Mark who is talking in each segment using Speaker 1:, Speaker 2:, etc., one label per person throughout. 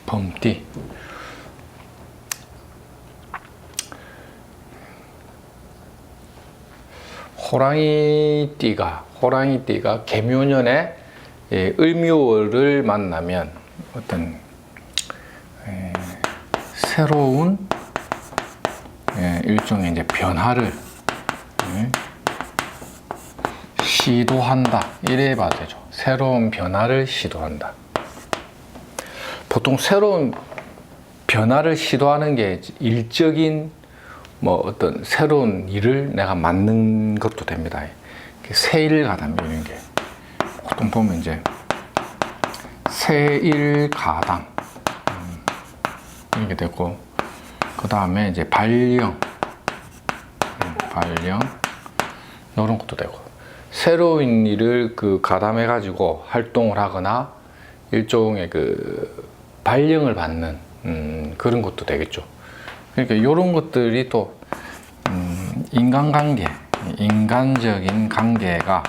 Speaker 1: 범띠. 호랑이띠가 개묘년에 을묘월을 만나면 어떤 새로운 일종의 이제 변화를 시도한다, 이래 봐도 되죠. 새로운 변화를 시도한다. 보통 새로운 변화를 시도하는 게 일적인 뭐 어떤 새로운 일을 내가 맡는 것도 됩니다. 세일가담 이런 게 보통 보면 이제 세일가담 이게 되고, 그 다음에 이제 발령 이런 것도 되고, 새로운 일을 가담해 가지고 활동을 하거나 일종의 발령을 받는 그런 것도 되겠죠. 그러니까 이런 것들이 또 인간적인 관계가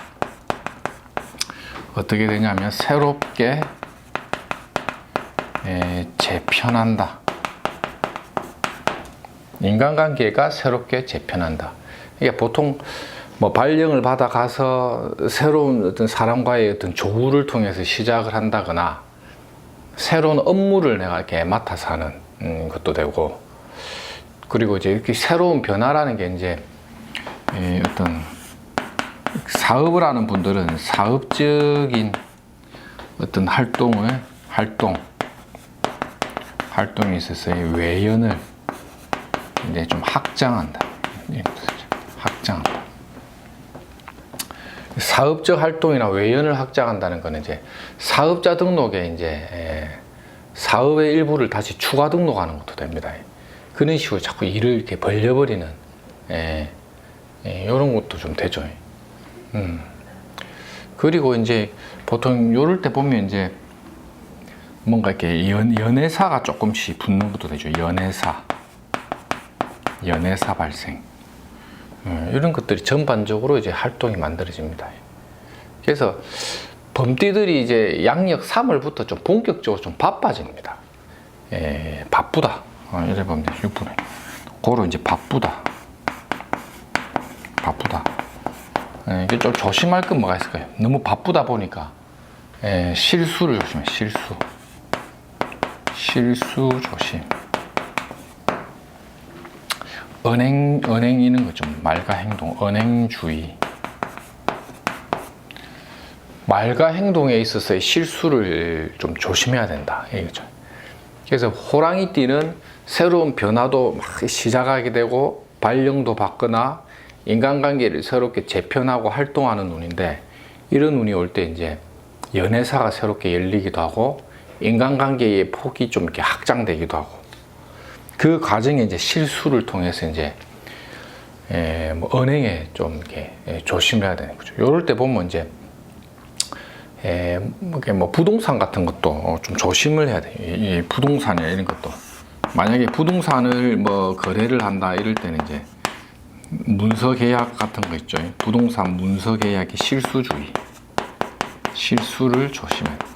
Speaker 1: 어떻게 되냐면 새롭게 재편한다. 인간관계가 새롭게 재편한다. 이게 보통 뭐 발령을 받아 가서 새로운 어떤 사람과의 어떤 조우를 통해서 시작을 한다거나, 새로운 업무를 내가 이렇게 맡아서 하는 것도 되고, 그리고 이제 이렇게 새로운 변화라는 게 이제 어떤 사업을 하는 분들은 사업적인 어떤 활동이 있어서 외연을 이제 좀 확장한다. 사업적 활동이나 외연을 확장한다는 거는 이제 사업자 등록에 이제 사업의 일부를 다시 추가 등록하는 것도 됩니다. 그런 식으로 자꾸 일을 이렇게 벌려버리는 이런 것도 좀 되죠. 그리고 이제 보통 요럴 때 보면 이제 뭔가 이렇게 연애사가 조금씩 붙는 것도 되죠. 연애사 발생. 이런 것들이 전반적으로 이제 활동이 만들어집니다. 그래서 범띠들이 이제 양력 3월부터 좀 본격적으로 좀 바빠집니다. 바쁘다. 이래 보면 6분에. 고로 이제 바쁘다. 이게 좀 조심할 건 뭐가 있을까요? 너무 바쁘다 보니까 실수를 조심해. 실수 조심. 언행 이런 거 좀 말과 행동, 언행주의. 말과 행동에 있어서의 실수를 좀 조심해야 된다. 이거죠. 그래서 호랑이띠는 새로운 변화도 막 시작하게 되고, 발령도 받거나 인간관계를 새롭게 재편하고 활동하는 운인데, 이런 운이 올 때 이제 연애사가 새롭게 열리기도 하고, 인간관계의 폭이 좀 이렇게 확장되기도 하고, 그 과정에 이제 실수를 통해서 이제 뭐 언행에 좀 이렇게 조심해야 되는 거죠. 이럴 때 보면 이제 뭐 부동산 같은 것도 좀 조심을 해야 돼요. 이 부동산이나 이런 것도, 만약에 부동산을 뭐 거래를 한다 이럴 때는 이제 문서 계약 같은 거 있죠. 부동산 문서 계약의 실수를 조심해야 된다.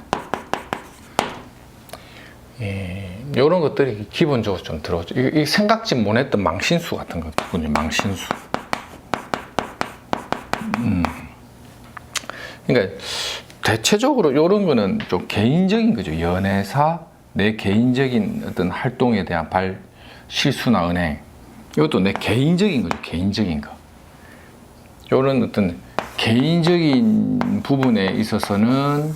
Speaker 1: 이런 것들이 기본적으로 좀 들어오죠. 이 생각지 못했던 망신수 같은 거군요. 망신수. 그러니까 대체적으로 이런 거는 좀 개인적인 거죠. 연애사, 내 개인적인 어떤 활동에 대한 실수나 은행. 이것도 내 개인적인 거죠. 개인적인 거. 이런 어떤 개인적인 부분에 있어서는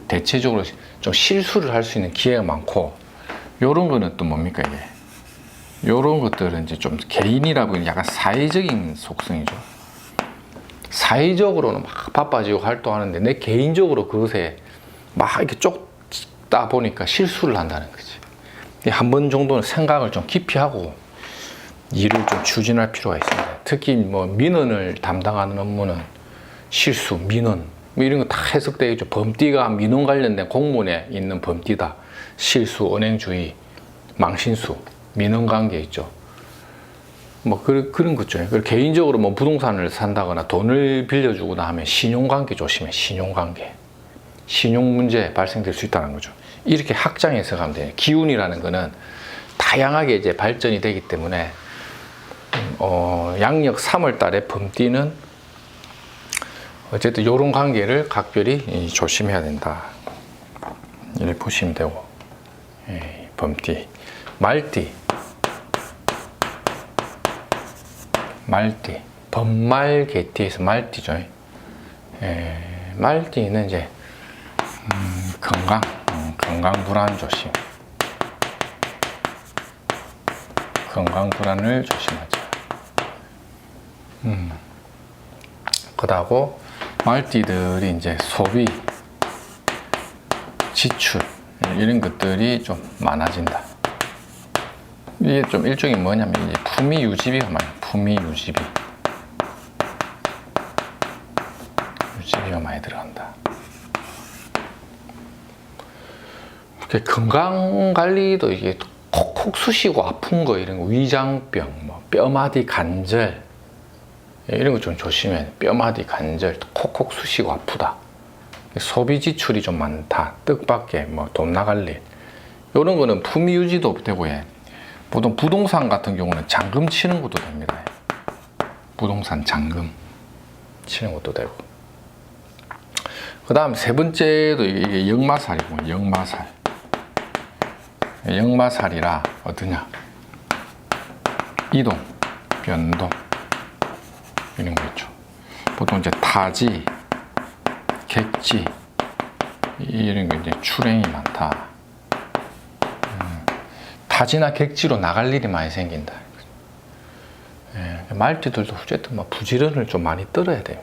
Speaker 1: 대체적으로 좀 실수를 할 수 있는 기회가 많고, 요런 거는 또 뭡니까 이게? 요런 것들은 이제 좀 개인이라고 약간 사회적인 속성이죠. 사회적으로는 막 바빠지고 활동하는데 내 개인적으로 그것에 막 이렇게 쫓다 보니까 실수를 한다는 거지. 한 번 정도는 생각을 좀 깊이 하고 일을 좀 추진할 필요가 있습니다. 특히 뭐 민원을 담당하는 업무는 실수, 민원 뭐 이런 거 다 해석되겠죠. 범띠가 민원 관련된 공무원에 있는 범띠다. 실수, 언행주의, 망신수, 민원관계 있죠. 뭐 그런 거죠. 개인적으로 뭐 부동산을 산다거나 돈을 빌려주거나 하면 신용관계 조심해. 신용관계. 신용 문제 발생될 수 있다는 거죠. 이렇게 확장해서 가면 돼요. 기운이라는 거는 다양하게 이제 발전이 되기 때문에 양력 3월 달에 범띠는 어쨌든 이런 관계를 각별히 조심해야 된다. 이렇게 보시면 되고, 범띠, 말띠, 범말개띠에서 말띠죠. 말띠는 이제 건강 불안 조심. 건강 불안을 조심하자. 그러고 말띠들이 이제 소비, 지출 이런 것들이 좀 많아진다. 이게 좀 일종이 뭐냐면 이제 품위 유지비가 많아요. 품위 유지비가 많이 들어간다. 이렇게 건강 관리도 이게 콕콕 쑤시고 아픈 거 이런 거, 위장병, 뭐 뼈마디 관절 이런 거 좀 조심해. 뼈마디 관절 콕콕 쑤시고 아프다. 소비 지출이 좀 많다. 뜻밖의 뭐 돈 나갈 일. 이런 거는 품위 유지도 되고 해. 보통 부동산 같은 경우는 잔금 치는 것도 됩니다. 부동산 잔금 치는 것도 되고. 그 다음 세 번째도 이게 역마살이고, 역마살. 역마살이라 어떠냐? 이동, 변동 이런 거 있죠. 보통 이제 타지, 객지 이런 게 이제 출행이 많다. 타지나 객지로 나갈 일이 많이 생긴다. 말띠들도 어쨌든 뭐 부지런을 좀 많이 떨어야 돼요.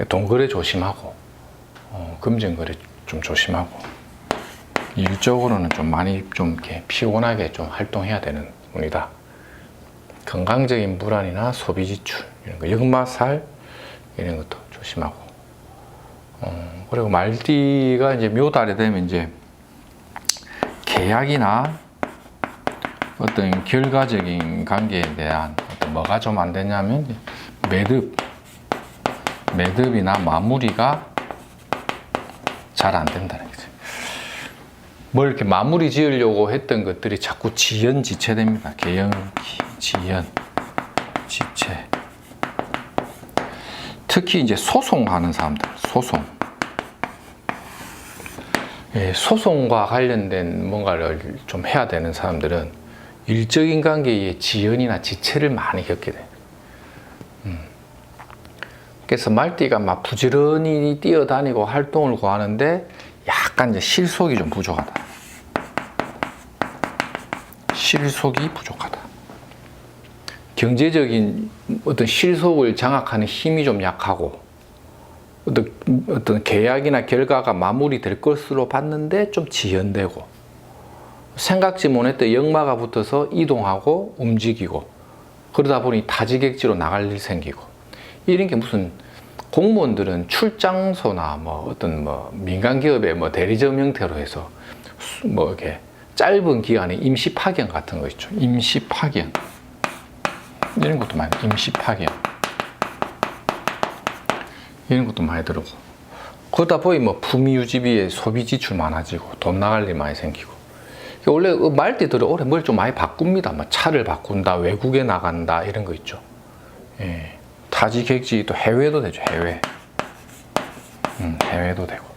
Speaker 1: 돈거래 조심하고, 금전거래 좀 조심하고, 일적으로는 좀 많이 좀 이렇게 피곤하게 좀 활동해야 되는 운이다. 건강적인 불안이나 소비 지출 이런 거, 역마살 이런 것도 조심하고. 그리고 말띠가 이제 묘달이 되면 이제 계약이나 어떤 결과적인 관계에 대한 어떤 뭐가 좀 안 되냐면 매듭이나 마무리가 잘 안 된다는 거죠. 뭘 이렇게 마무리 지으려고 했던 것들이 자꾸 지연지체됩니다. 개연기, 지연, 지체. 특히 이제 소송하는 사람들, 소송과 관련된 뭔가를 좀 해야 되는 사람들은 일적인 관계에 지연이나 지체를 많이 겪게 돼요. 그래서 말띠가 막 부지런히 뛰어다니고 활동을 구하는데 약간 이제 실속이 좀 부족하다. 실속이 부족하다. 경제적인 어떤 실속을 장악하는 힘이 좀 약하고, 어떤 계약이나 결과가 마무리될 것으로 봤는데 좀 지연되고, 생각지 못했던 역마가 붙어서 이동하고 움직이고, 그러다 보니 타지객지로 나갈 일 생기고, 이런 게 무슨 공무원들은 출장소나 뭐 어떤 뭐 민간 기업의 뭐 대리점 형태로 해서 뭐 이렇게 짧은 기간에 임시 파견 같은 거 있죠. 임시 파견 이런 것도 많이, 임시 파견 이런 것도 많이 들어오고, 그러다 보니 뭐 품위 유지비에 소비 지출 많아지고 돈 나갈 일 많이 생기고. 원래 말띠들은 올해 뭘 좀 많이 바꿉니다. 뭐 차를 바꾼다, 외국에 나간다 이런 거 있죠. 타지 객지 또 해외도 되죠. 해외도 되고.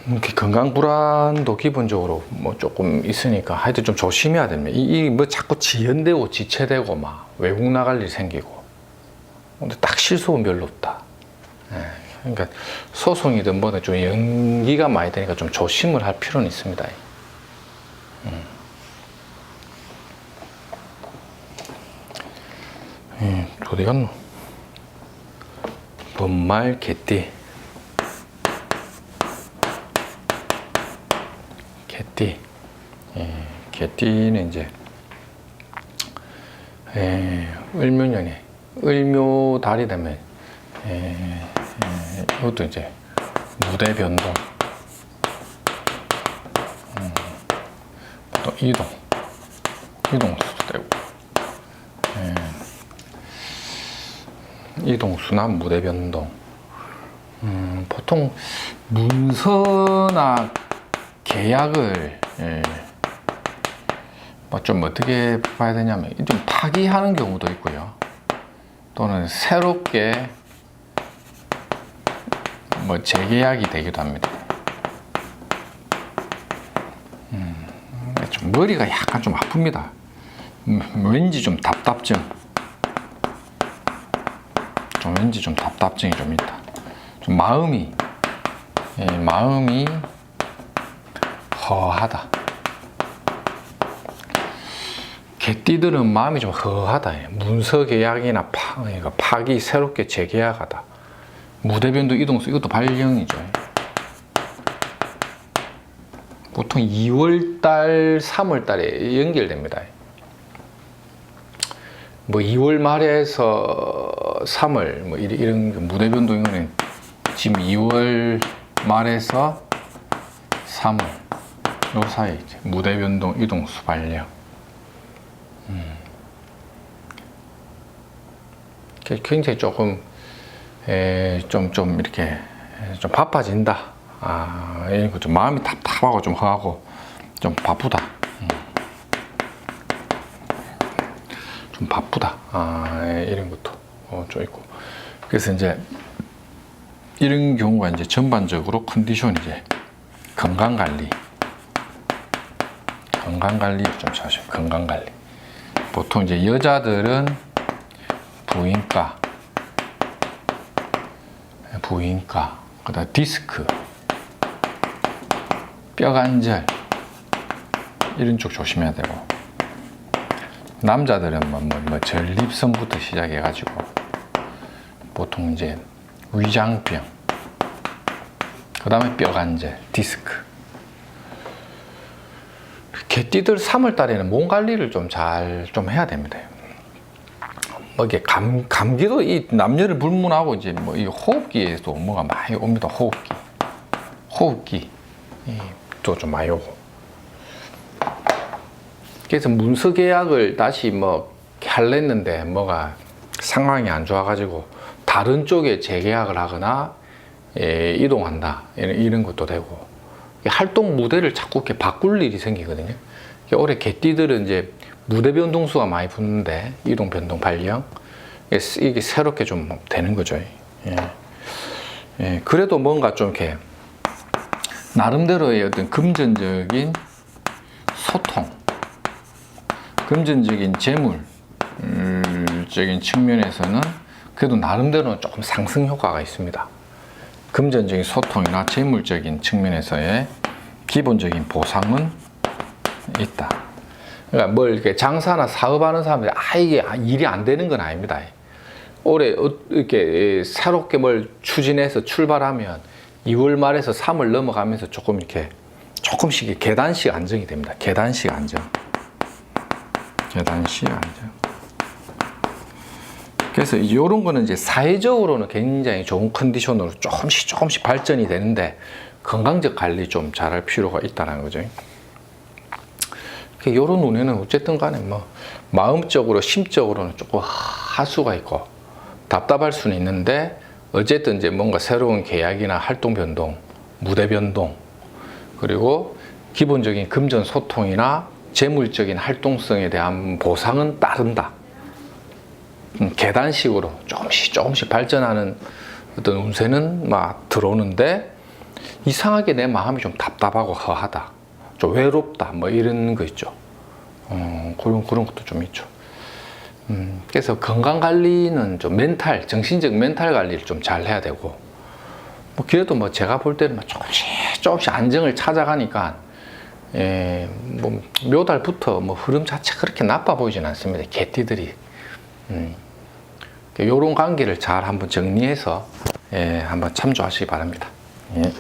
Speaker 1: 이렇게 건강 불안도 기본적으로 뭐 조금 있으니까 하여튼 좀 조심해야 됩니다. 이 뭐 자꾸 지연되고 지체되고 막 외국 나갈 일 생기고. 근데 딱 실속은 별로 없다. 그러니까 소송이든 뭐든 좀 연기가 많이 되니까 좀 조심을 할 필요는 있습니다. 어디 갔노? 범말 개띠. 개띠는 이제 을묘년에 을묘달이 되면 이것도 이제 무대 변동, 또 이동수도 되고, 이동수나 무대 변동, 보통 문서나 계약을 뭐 좀 어떻게 봐야 되냐면 좀 파기하는 경우도 있고요. 또는 새롭게 뭐 재계약이 되기도 합니다. 좀 머리가 약간 좀 아픕니다. 왠지 좀 답답증. 왠지 좀 답답증이 좀 있다. 좀 마음이 허하다. 개띠들은 마음이 좀 허하다. 문서 계약이나 파기, 새롭게 재계약하다. 무대변동 이동수, 이것도 발령이죠. 보통 2월달, 3월달에 연결됩니다. 뭐 2월 말에서 3월 뭐 이런 무대변동은 지금 2월 말에서 3월 요 사이 무대변동 이동수 발령. 굉장히 조금 좀 이렇게 좀 바빠진다. 이거 좀 마음이 답답하고 좀 허하고 좀 바쁘다. 좀 바쁘다. 이런 것도 좀 있고. 그래서 이제 이런 경우가 이제 전반적으로 컨디션 이제 건강 관리 좀 자세히 건강 관리. 보통 이제 여자들은 부인과, 그다음 디스크, 뼈관절 이런 쪽 조심해야 되고, 남자들은 뭐 전립선부터 시작해가지고 보통 이제 위장병, 그다음에 뼈관절, 디스크. 개띠들 3월 달에는 몸 관리를 좀 잘 해야 됩니다. 뭐 이게 감기도 이 남녀를 불문하고 이제 뭐 이 호흡기에도 뭐가 많이 옵니다. 호흡기 또 좀 많이 오고. 그래서 문서 계약을 다시 뭐 할랬는데 뭐가 상황이 안 좋아가지고 다른 쪽에 재계약을 하거나 이동한다 이런 것도 되고, 활동 무대를 자꾸 이렇게 바꿀 일이 생기거든요. 올해 개띠들은 이제 무대 변동수가 많이 붙는데 이동 변동 발령 이게 새롭게 좀 되는 거죠. 그래도 뭔가 좀 이렇게 나름대로의 어떤 금전적인 소통, 금전적인 재물적인 측면에서는 그래도 나름대로는 조금 상승 효과가 있습니다. 금전적인 소통이나 재물적인 측면에서의 기본적인 보상은 있다. 그러니까 뭘 이렇게 장사나 사업하는 사람들이 이게 일이 안 되는 건 아닙니다. 올해 이렇게 새롭게 뭘 추진해서 출발하면 2월 말에서 3월 넘어가면서 조금씩 계단식 안정이 됩니다. 계단식 안정. 그래서 이런 거는 이제 사회적으로는 굉장히 좋은 컨디션으로 조금씩 발전이 되는데 건강적 관리 좀 잘할 필요가 있다는 거죠. 이런 운에는 어쨌든 간에 뭐 마음적으로 심적으로는 조금 하수가 있고 답답할 수는 있는데, 어쨌든 이제 뭔가 새로운 계약이나 활동 변동, 무대 변동, 그리고 기본적인 금전 소통이나 재물적인 활동성에 대한 보상은 따른다. 계단식으로 조금씩 발전하는 어떤 운세는 막 들어오는데, 이상하게 내 마음이 좀 답답하고 허하다, 좀 외롭다, 뭐 이런 거 있죠. 그런 것도 좀 있죠. 그래서 건강 관리는 좀 정신적 멘탈 관리를 좀 잘 해야 되고, 뭐 그래도 뭐 제가 볼 때는 조금씩 안정을 찾아가니까, 뭐 묘달부터 뭐 흐름 자체 그렇게 나빠 보이진 않습니다. 개띠들이. 요런 관계를 잘 한번 정리해서 한번 참조하시기 바랍니다. 예.